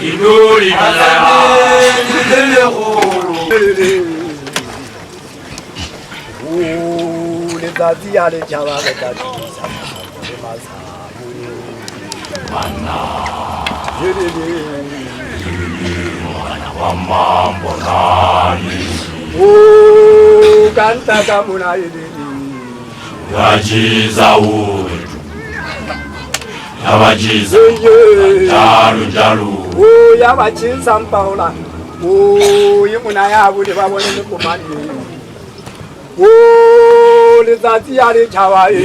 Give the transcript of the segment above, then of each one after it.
iduri Kanta kamuna yajiza wetu yabajiza jalu jalu yabachiza mpaula yimuna yabuli babone nikumani lizati yali chawaye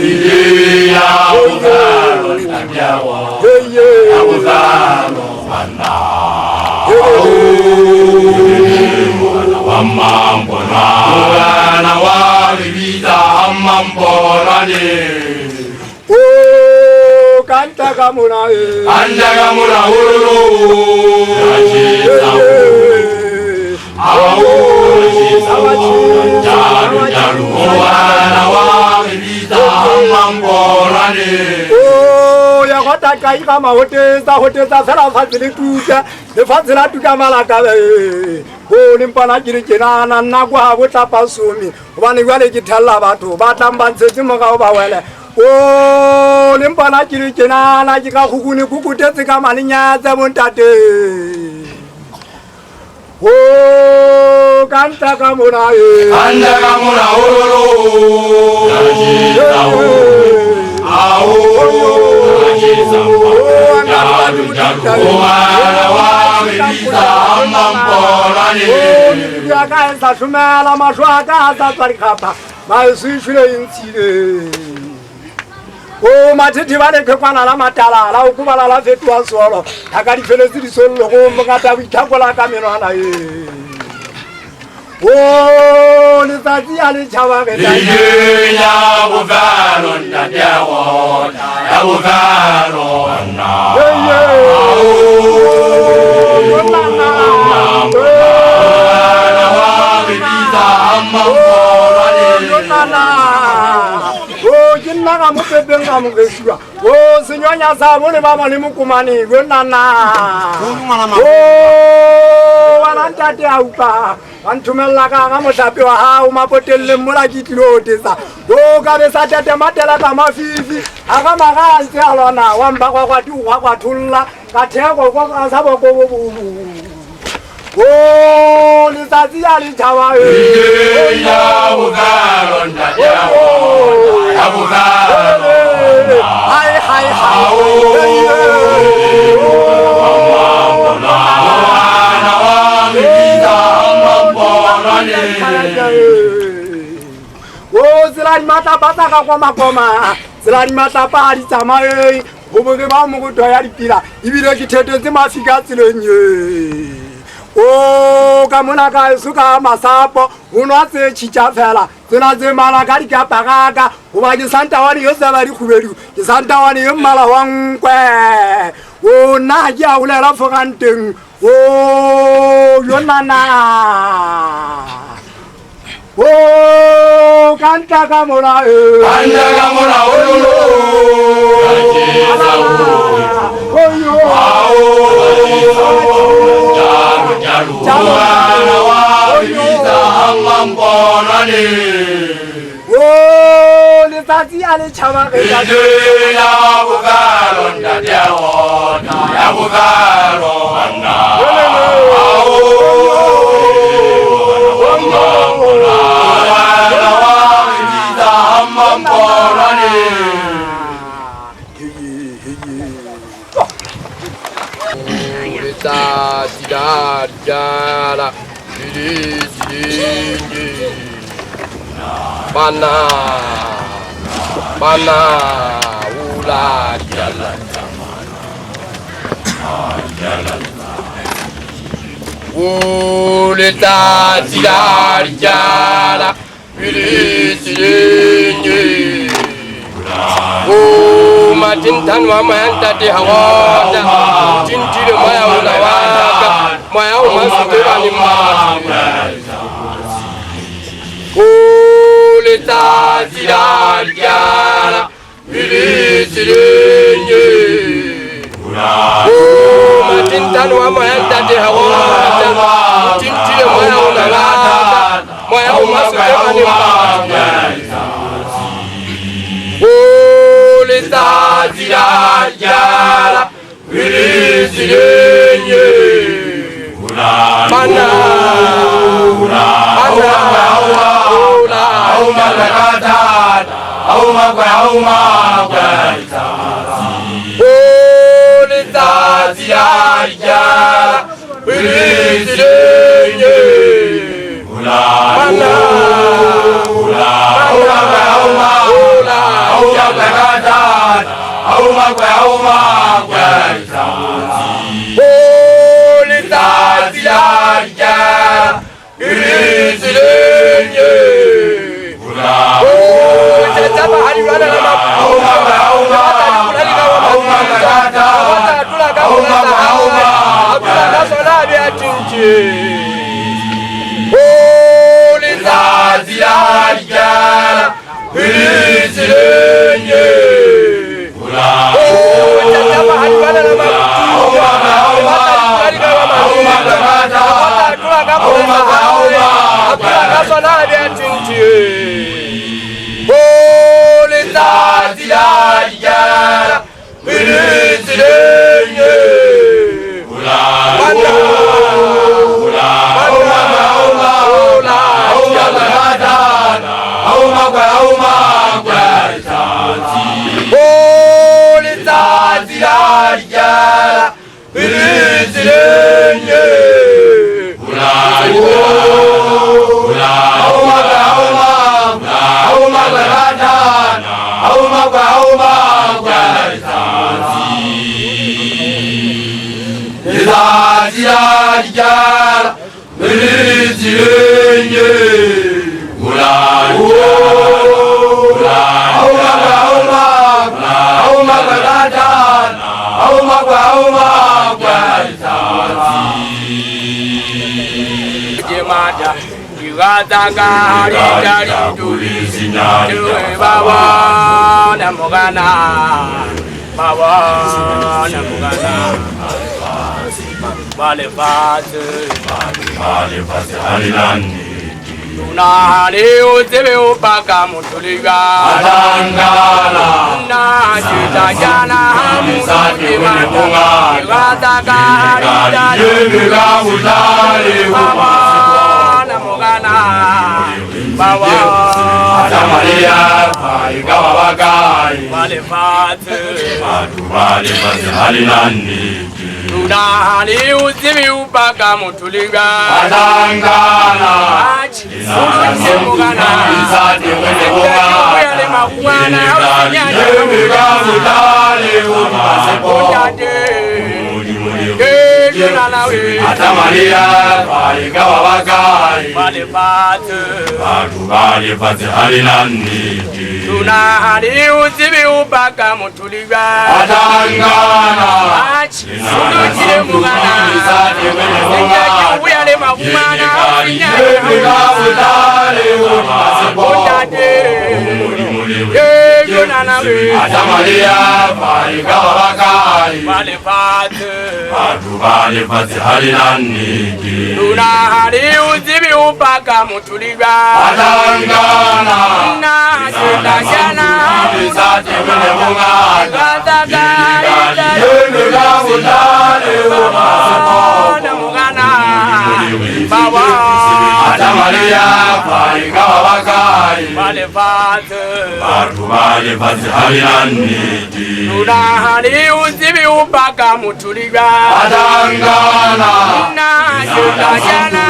ya uzalo ntabyawo ya uzalo bana mambo na walibiza mambo kanta kamuna ururu jalu jalu na walibiza mambo yakota kai kama hoteza sala fazili tuja le fazila tuja malaka limpana kiri kinana nakwa bota pasumi bani gwale kitalla batho batamba ntse mo ba wele limpana kiri kinana kika khukuni kukutetse ka maninyatsa bontate kanta kamona ururu jalu jalu yakaenza shumela mashwaka azatsarikapa maisishule intsile matiti vaneke kwana la matalala ukuvala la fetua solo akalifele zilisolo ngata witakola kamenwana letsatsi ya letšhaba ya bofelo ntateago ya bofelo ke nna ka mo pepeng ka mogesiwa senyonya sa bone ba mane mokomane wana ntate a upa wa nthomella ka mohlape wa hao mapotelleng mola ke tlilo otesa ka be sa tate matela ka mafifi a ka magantse a lona wa mpa kwakwati o kwatholla ka theko ka sa bokobobo letsatsi ya letšhaba ya bofelo ntateago ya bofelo tsela di matlapa tsa ka kwa makoma tsela di matlapa a di tsamaye boboke ba mogoto ya dipila ebile ke thetetse mafika tseleng ka mona ka eso ka masapo o nwa tse tšhitša fela tsena tse mala ka dikapagaka goba ke santawane yo seba dikhubedu ke santawane yo mmala wa nkwe nna ke a bolela foganteng yo nana kanta ka mona letsatsi ya letšhaba ya bofelo ntateago ya bofelo bana ula uleta tidarjala bilisilingi matintan wa manta de hawada tintile maya unawaka maya umasutira ni uleta tidarjala bilisilingi tintani wa moya ndate hawata tintile moya unalata moya umasukemani Ulizazirajala Wilizilenye Mana Ulizazirajala Wilizilenye Mana Nani utebe upaka mutuliga Adangala Na jita jana Musati matunga Igataka harita Yemiga utali Baba Namugana Baba Adamalia Ikawa bagai Balefatu Balefatu halinani Nani utebe upaka mutuliga Adangala Suluche mugana Isati wene Yale makuana Yemiga utali Umase Atamalia, Ikawa bagai Balefatu Balefatu halinani Tunahani uzibi upaka mutuliga Adangana Suluche mugana Isati wene Yale makuana Yemiga utali Umase Atamalia, Ikawa bagai Balefatu Balefatu halinani Tunahani uzibi upaka mutuliga Adangana Nasitashana Isati wene mungana Yemiga utali Umase mugana Baba Atamalia, Ikawa bagai Balefatu Balefatu halinani Tunahani uzibi upaka mutuliga Adangana Nasitashana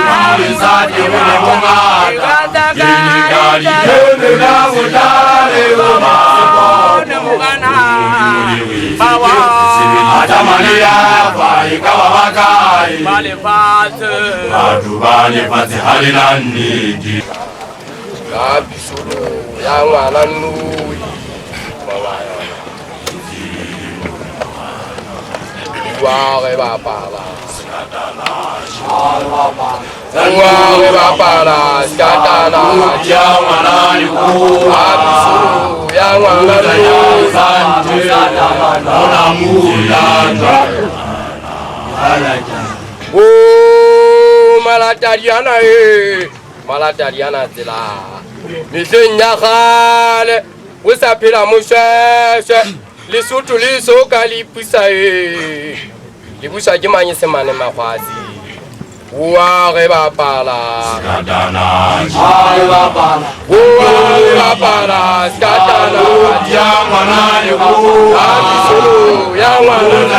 Isati wene mungana Yemiga utali Umase mugana Baba Atamalia, Ikawa bagai Balefatu Balefatu halinani Kabisuru yang alanui Wahai Bapa lah Wahai Bapa lah Sekatana yang alanui Kabisuru yang alanui Oh malatariana malatariana zela misenya khale usaphila musheshe lisutu lisoka lipisa libusa ke manye semane makhwasi wa ge bapala Skatana skatana ya mwana yuko abisulu ya mwana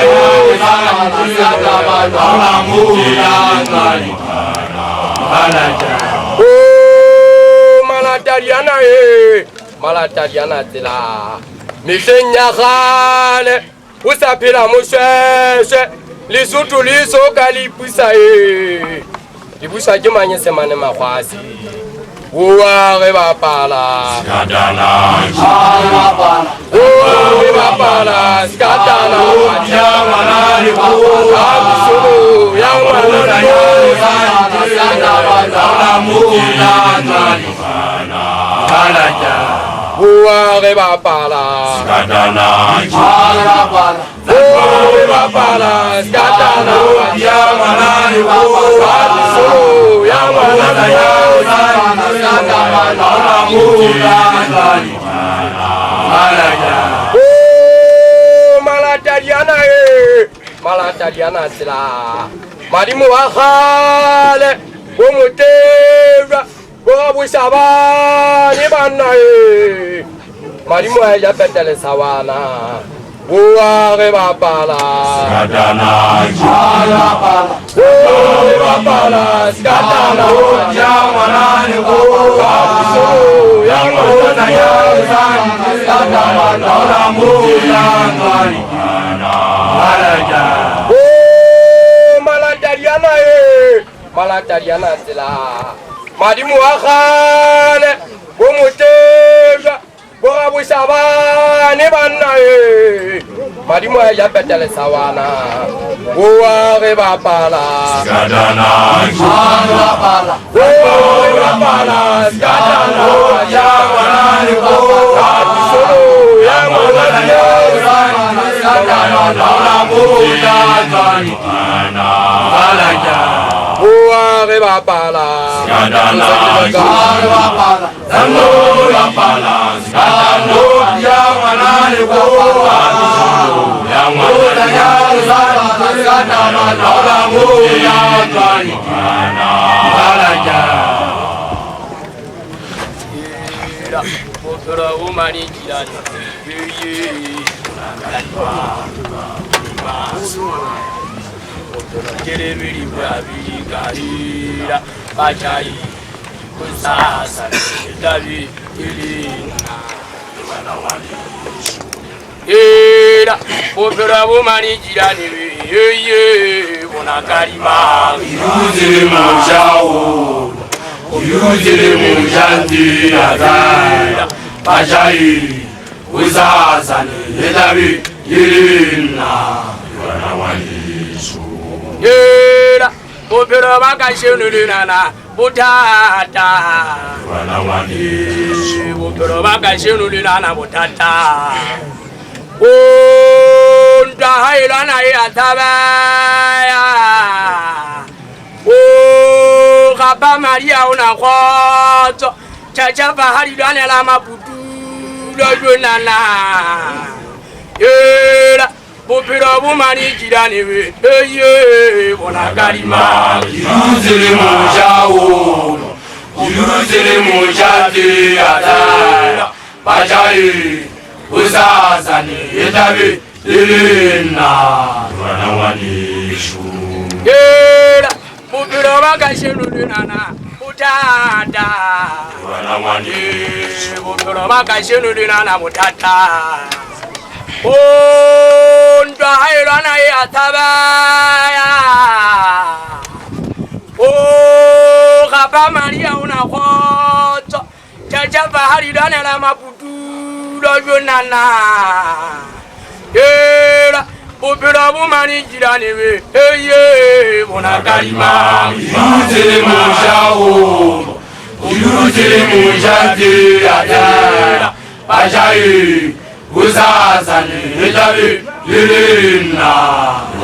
malatariana tela misenya khale usaphila musheshe lisutu lisoka lipisa libusa ke manye semane makhwasi wa ge bapala Skatana skatana ya mwana yuko abisulu ya mwana wa ge bapala Skatana skatana ya mwana yuko abisulu ya mwana malatariana sila madimu wa khale bomutera bobusabani banaye madimu ya petele sawana wa ge bapala Skatana skatana ya mwana yuko abisulu ya mwana malatariana sila madimu wa khale bomutera bobusabani banaye madimu ya petele sawana wa ge bapala Skatana skatana ya mwana yuko abisulu ya mwana wa ge bapala Era opera bomani jirani ye bona karima Yuzile mujao Yuzile mujanti azara Pajai Uzazani Yelabi Yirina Wana wanishu Era opera bakashenu nana butata Wana wanishu opera bakashenu nana butata o ndahailana ya tabaya o kapa maria una khoto chacha bahari dane la maputu lo jonana era popira bomani jirani we eye bona karima Yuzile mujao Yuzile mujati azara Pajai Uzazani Yelabi Yirina Wana wanishu era popira bakashenu nana butata Wana wanishu popira bakashenu nana butata o ndahailana ya tabaya o kapa maria una khoto chacha bahari dane la maputu lo jonana era popira bomani jirani we eye bona karima Yuzile mujao Yuzile mujati azara Pajai Uzazani Yelabi Yelena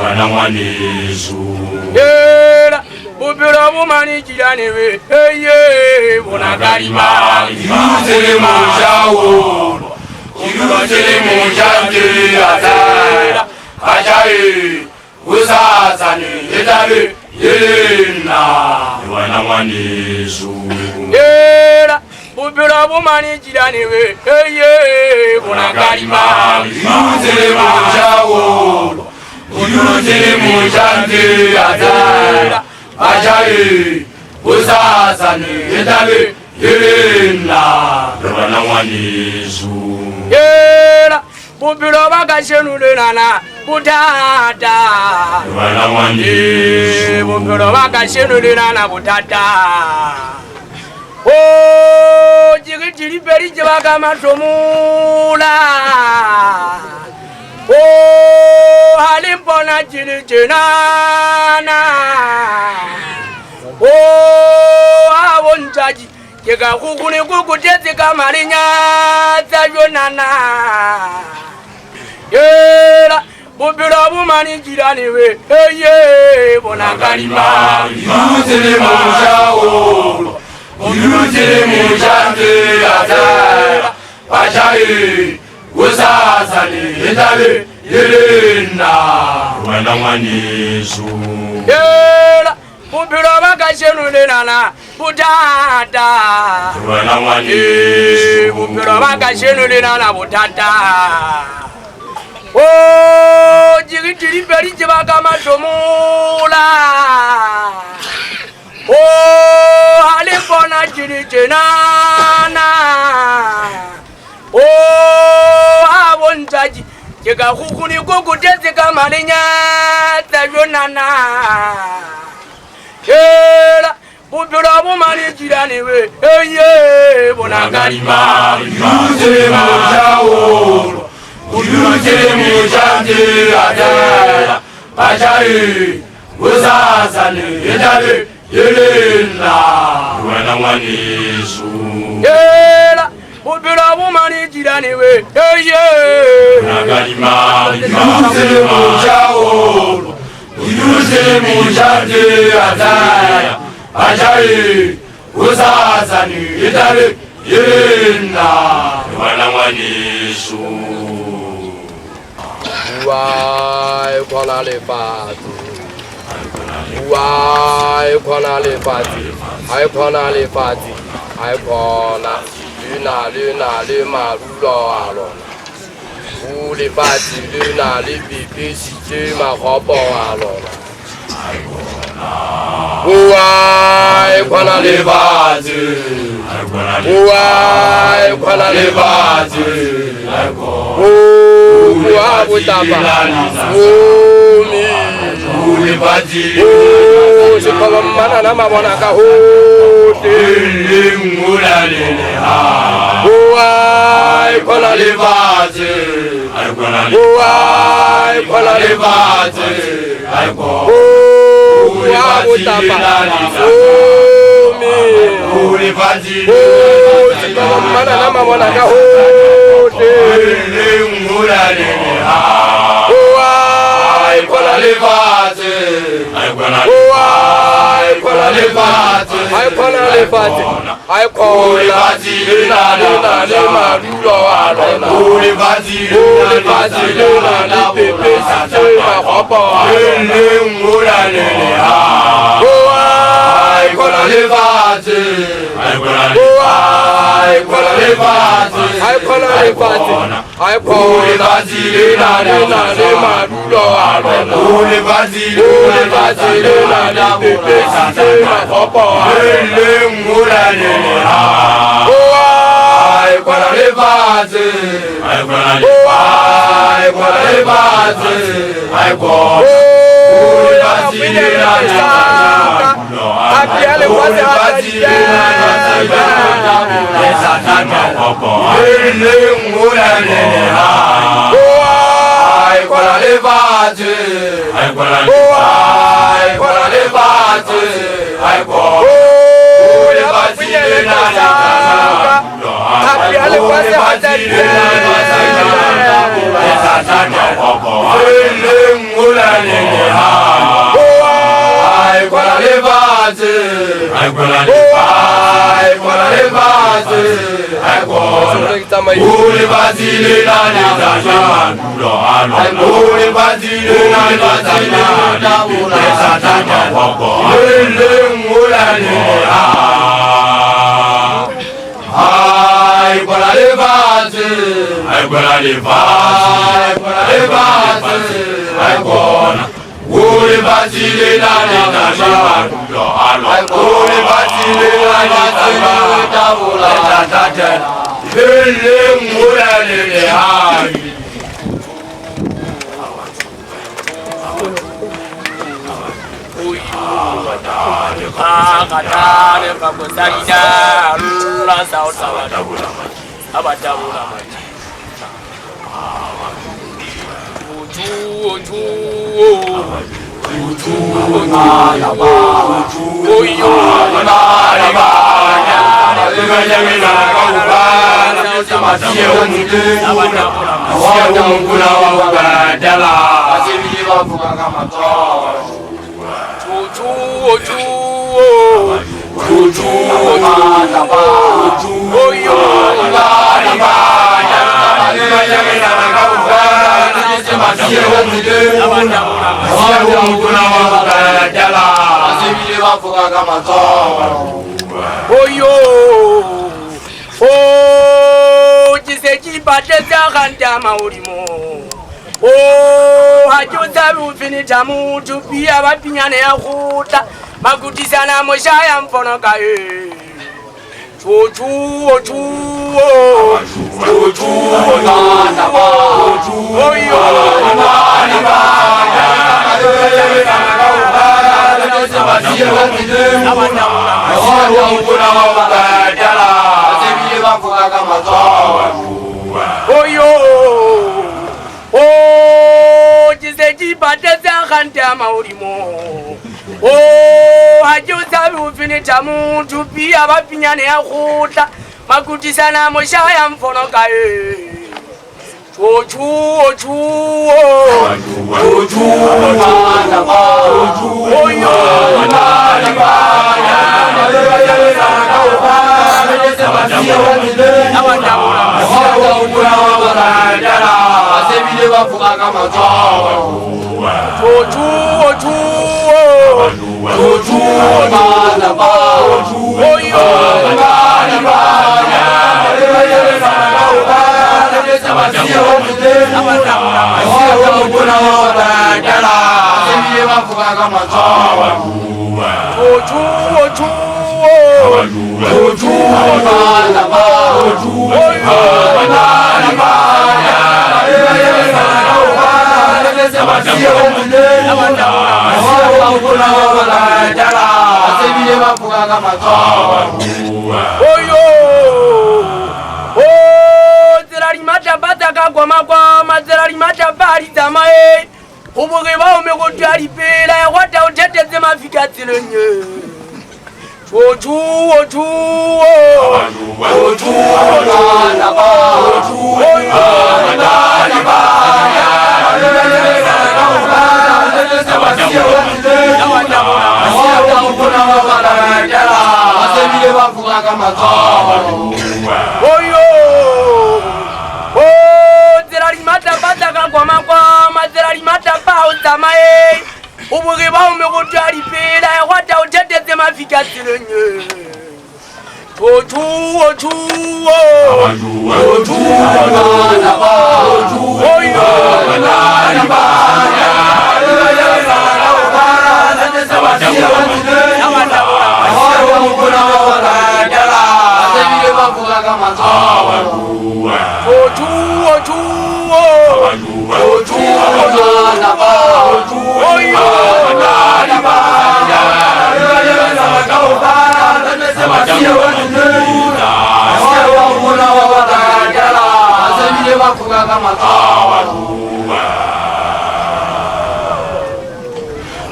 Wana Mwanezu Yela Bupira bumani jirani we Eye Bonakarima Yurutele Mojao Yurutele Mojate Atara Ajae Usazani Yedare Yelena Wana Mwanezu Yela Bupira bumani jirani we Eye Bonakarima Yurutele Mojao Yurutele Mojate Atara Ajae Usazani Yedare Yelena Wana Mwanezu Yela Bupira bakashenule nana Butata Wana Mwanezu Bupira bakashenule nana Butata Oh jigitiri peri jibaka matomula Oh halimpona jini jenana Oh awonjaji Kika kukuni kukutezi kamarinya Zajonana Yela Bupira bumani jirani we Eye Bonakarima Yurutele Mojao Yurutele Mojate Atara Ajae Usazani Yedare Yelena Wana Mwanezu Yela Bupira bakashenule nana Butata Wana Mwanezu Bupira bakashenule nana Butata Oh jigitiri peri jibaka matomula Oh halimpona jini jenana Oh awonjaji Kika kukuni kukutezi kamarinya Zajonana Yela Bupira bumani jirani we Eye Bonakarima Yurutele Mojao Yurutele Mojate Atara Ajae Usazani Yedare Yelena Wana Mwanezu Yela Bupira bumani jirani we Eye Bonakarima Yurutele Mojao Yurutele Mojate Atara Ajae Usazani Yedare Yelena Wana Mwanezu Why kwana le fati Why kwana le fati I kwana le fati I kwana Luna le marulo alona Ou le fati luna le bébé si tu ma robe alona Why kwana le fati Why kwana le fati Oh, Butapa. Oh, me. Oh, c'est comme un manana monaka. Oh, I kona le vase. Oh, I kona le vase. Oh, Butapa. Oh, me. Oh, c'est comme un manana monaka. Oh, I kona le vase. I kona le vase. I kona le vase. I kona le marulo alona. Le vase le bébé si tu ma robe. I kona le vase. I kona le vase. I kona le vase. I kona le marulo alona. Le vase le bébé si tu ma robe. I kona le vase. I kona le vase. I kona I Mutu pia wapinyane ya huta makutisana moshaya mfono kae chuchuo chuo oyo Mutu pia wapinyane ya huta makutisana moshaya mfono kae chuchuo chuo oyo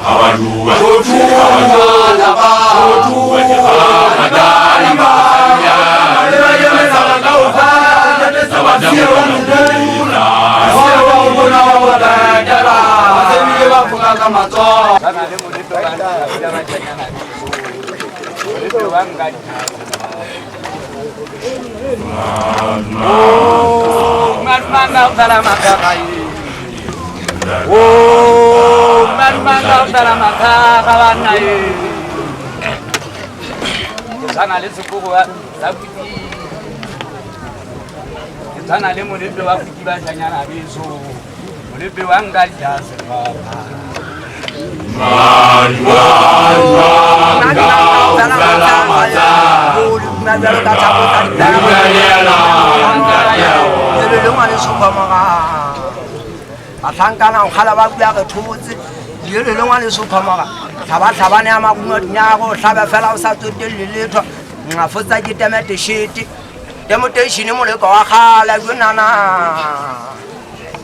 Awa Sana le sekoko wa sabuti sana le molepe wa kukiba shanyana beso molepe wa ngalja sepapa Atangkana khala ba bua ke thotse le lengwa le sophamaga tlhabane ya makungo dinyago hlabe fela o sa tsote le letho nga fotsa ke temete shit demotation mo le ka wa khala jonana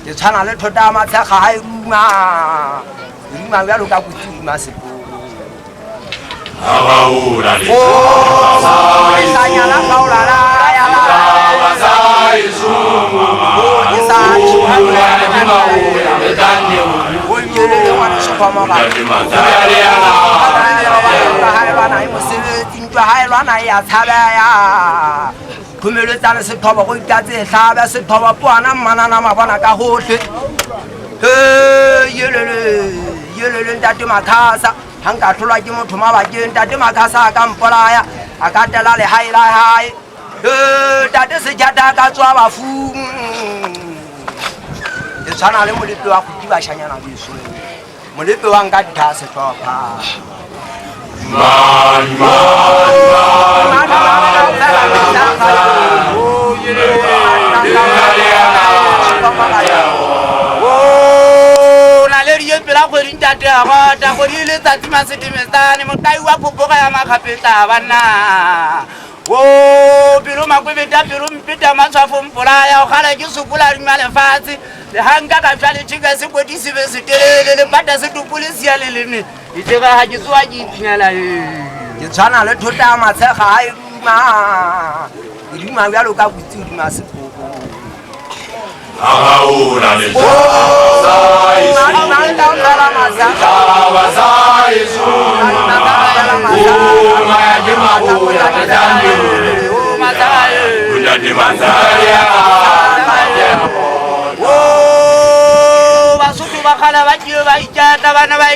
ke tshana le thota ma tshega ha iruma ya lo ka kutima sepo Abaura le sanya la kaula la ya la Wasai suma Kumeletsana sethoba go ikatse hlabe sethoba puana manana mabona ka hohle yelele ntate makhasa hanga tlolwa ke motho mabakeng ntate makhasa ka mpolaya a ka tela le hae la hae ntate se jata ka tswa bafung e tshwana le molepe wa go diba shanyana beso molepe wa nka ditha sethopa pela go rintate ga ta go di le tsatsi masetemestane mokai wa popoga ya makapeta bana wo pelo makwebeta pelo mpeta matshwafo mpolaya o gala ke sokola ri male fatsi le hanga ka tshwale tshika se go di sibe se telele le pata se tupolisia le lene itega ha ke tswa ke inyala ke tshwana le thota matshega ha iruma ya lo ka butsi di masepoko Abaura le Basutu bakhala ba tjeo ba itjata bana ba